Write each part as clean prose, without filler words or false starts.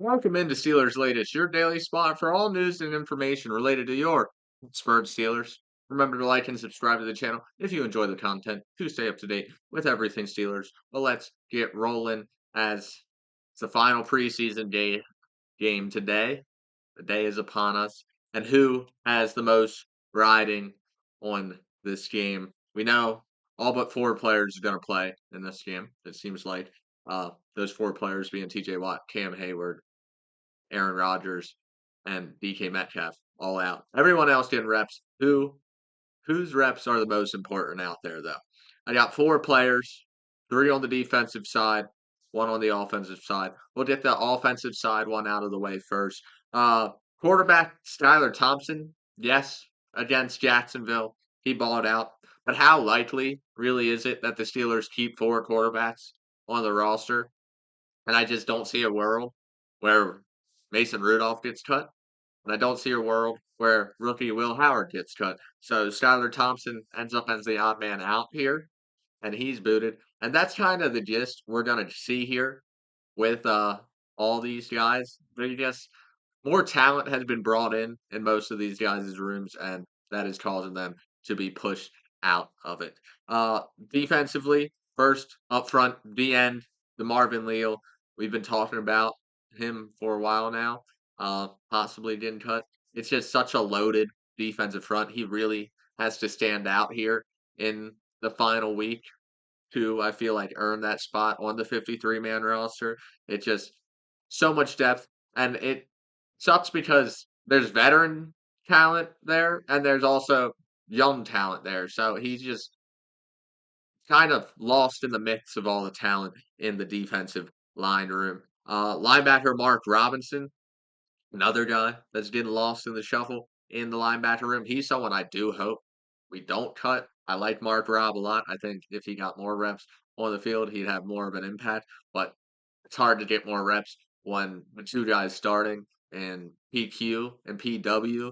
Welcome into Steelers Latest, your daily spot for all news and information related to your Pittsburgh Steelers. Remember to like and subscribe to the channel if you enjoy the content to stay up to date with everything Steelers. But let's get rolling as it's the final preseason game today. The day is upon us. And who has the most riding on this game? We know all but four players are going to play in this game. It seems like those four players being TJ Watt, Cam Heyward, Aaron Rodgers, and DK Metcalf all out. Everyone else getting reps. Whose reps are the most important out there though? I got four players, three on the defensive side, one on the offensive side. We'll get the offensive side one out of the way first. Uh Quarterback Skylar Thompson, yes, against Jacksonville, he balled out. But how likely really is it that the Steelers keep four quarterbacks on the roster? And I just don't see a world where Mason Rudolph gets cut, and I don't see a world where rookie Will Howard gets cut. So Skylar Thompson ends up as the odd man out here, and he's booted. And that's kind of the gist we're gonna see here with all these guys. They just more talent has been brought in most of these guys' rooms, and that is causing them to be pushed out of it. Defensively, first up front, the end, the Marvin Leal. We've been talking about him for a while now. Possibly getting cut. It's just such a loaded defensive front. He really has to stand out here in the final week to, I feel like, earn that spot on the 53-man roster. It just so much depth, and it sucks because there's veteran talent there, and there's also young talent there. So he's just kind of lost in the mix of all the talent in the defensive line room. Linebacker Mark Robinson, another guy that's getting lost in the shuffle in the linebacker room. He's someone I do hope we don't cut. I like Mark Rob a lot. I think if he got more reps on the field, he'd have more of an impact. But it's hard to get more reps when the two guys starting and PQ and PW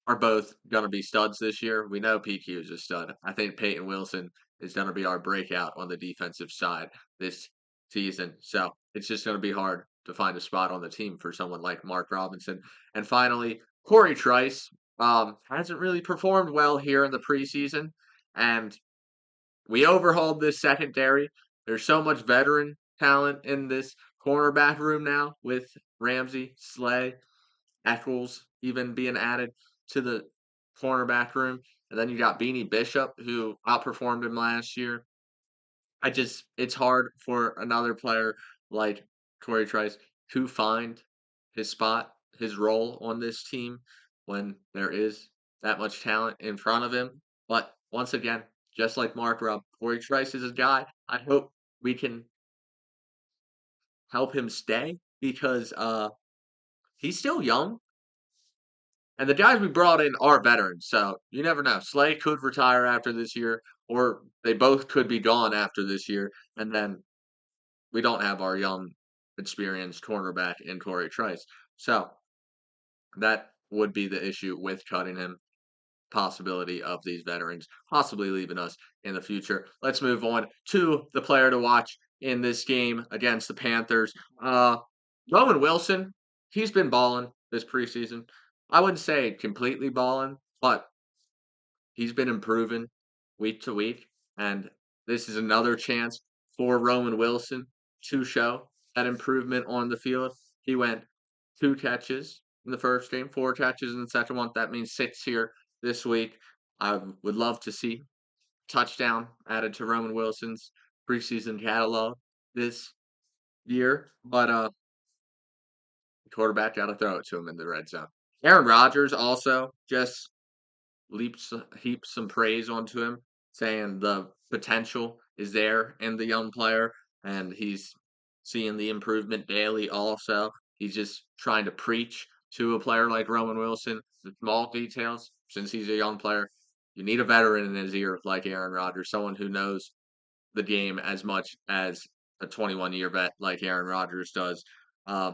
are both going to be studs this year. We know PQ is a stud. I think Peyton Wilson is going to be our breakout on the defensive side this season. So it's just going to be hard to find a spot on the team for someone like Mark Robinson. And finally, Corey Trice hasn't really performed well here in the preseason. And we overhauled this secondary. There's so much veteran talent in this cornerback room now with Ramsey, Slay, Eccles even being added to the cornerback room. And then you got Beanie Bishop, who outperformed him last year. It's hard for another player like Corey Trice to find his spot, his role on this team when there is that much talent in front of him. But once again, just like Mark Rubb, Corey Trice is a guy I hope we can help him stay because he's still young. And the guys we brought in are veterans, so you never know. Slay could retire after this year, or they both could be gone after this year, and then we don't have our young, experienced cornerback in Corey Trice. So that would be the issue with cutting him. Possibility of these veterans possibly leaving us in the future. Let's move on to the player to watch in this game against the Panthers. Roman Wilson, he's been balling this preseason. I wouldn't say completely balling, but he's been improving week to week. And this is another chance for Roman Wilson to show that improvement on the field. He went 2 catches in the first game, 4 catches in the second one. That means 6 here this week. I would love to see touchdown added to Roman Wilson's preseason catalog this year, but the quarterback got to throw it to him in the red zone. Aaron Rodgers also just heaped some praise onto him, saying the potential is there in the young player, and he's seeing the improvement daily also. He's just trying to preach to a player like Roman Wilson the small details. Since he's a young player, you need a veteran in his ear like Aaron Rodgers, someone who knows the game as much as a 21-year vet like Aaron Rodgers does. Uh,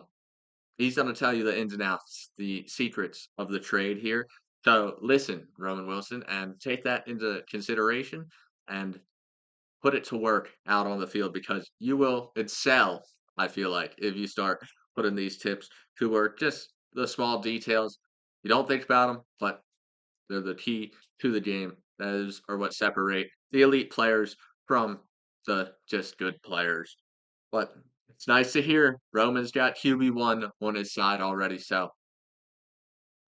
he's going to tell you the ins and outs, the secrets of the trade here. So listen, Roman Wilson, and take that into consideration and put it to work out on the field because you will excel, I feel like, if you start put in these tips who are just the small details. You don't think about them, but they're the key to the game. Those are what separate the elite players from the just good players. But it's nice to hear Roman's got QB1 on his side already. So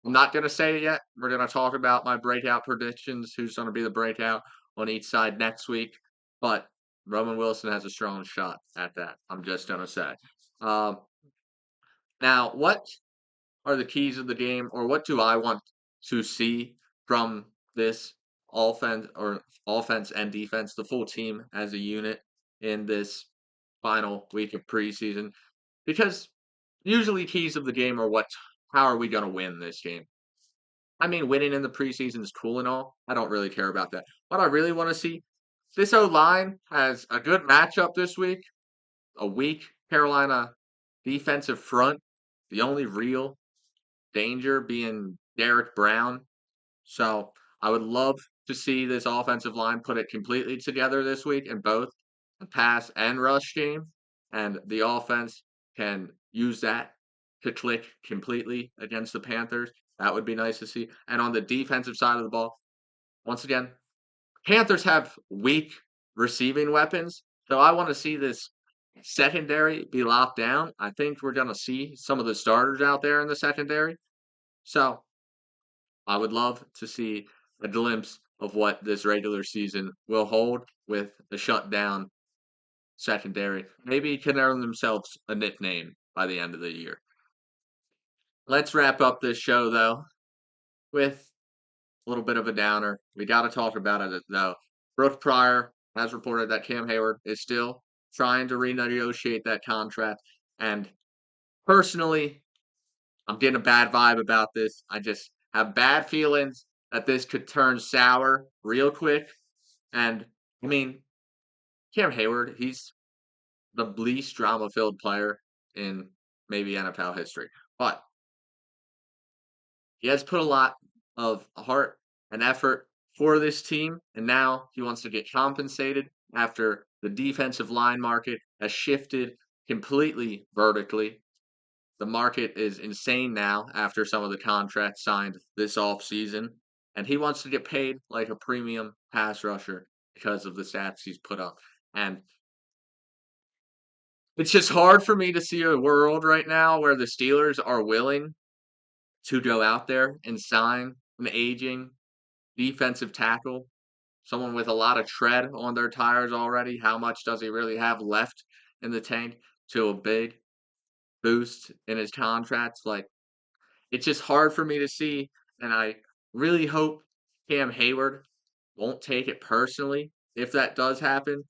I'm not going to say it yet. We're going to talk about my breakout predictions, who's going to be the breakout on each side next week. But Roman Wilson has a strong shot at that. I'm just going to say. Um, Now, what are the keys of the game, or what do I want to see from this offense and defense, the full team as a unit in this final week of preseason? Because usually keys of the game are how are we going to win this game? I mean, winning in the preseason is cool and all. I don't really care about that. What I really want to see, this O line has a good matchup this week. A weak Carolina defensive front. The only real danger being Derek Brown. So I would love to see this offensive line put it completely together this week in both the pass and rush game. And the offense can use that to click completely against the Panthers. That would be nice to see. And on the defensive side of the ball, once again, Panthers have weak receiving weapons. So I want to see this secondary be locked down. I think we're going to see some of the starters out there in the secondary. So I would love to see a glimpse of what this regular season will hold with a shutdown secondary. Maybe can earn themselves a nickname by the end of the year. Let's wrap up this show, though, with a little bit of a downer. We got to talk about it, though. Brooke Pryor has reported that Cam Heyward is still trying to renegotiate that contract. And personally, I'm getting a bad vibe about this. I just have bad feelings that this could turn sour real quick. And I mean, Cam Heyward, he's the least drama filled player in maybe NFL history. But he has put a lot of heart and effort for this team. And now he wants to get compensated after the defensive line market has shifted completely vertically. The market is insane now after some of the contracts signed this offseason, and he wants to get paid like a premium pass rusher because of the stats he's put up. And it's just hard for me to see a world right now where the Steelers are willing to go out there and sign an aging defensive tackle, someone with a lot of tread on their tires already. How much does he really have left in the tank to a big boost in his contracts? Like, it's just hard for me to see, and I really hope Cam Heyward won't take it personally if that does happen,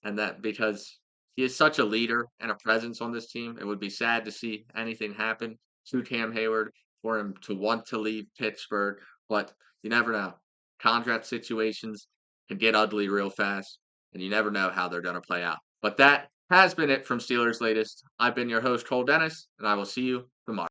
and that because he is such a leader and a presence on this team, it would be sad to see anything happen to Cam Heyward for him to want to leave Pittsburgh, but you never know. Contract situations can get ugly real fast, and you never know how they're going to play out. But that has been it from Steelers Latest. I've been your host, Cole Denis, and I will see you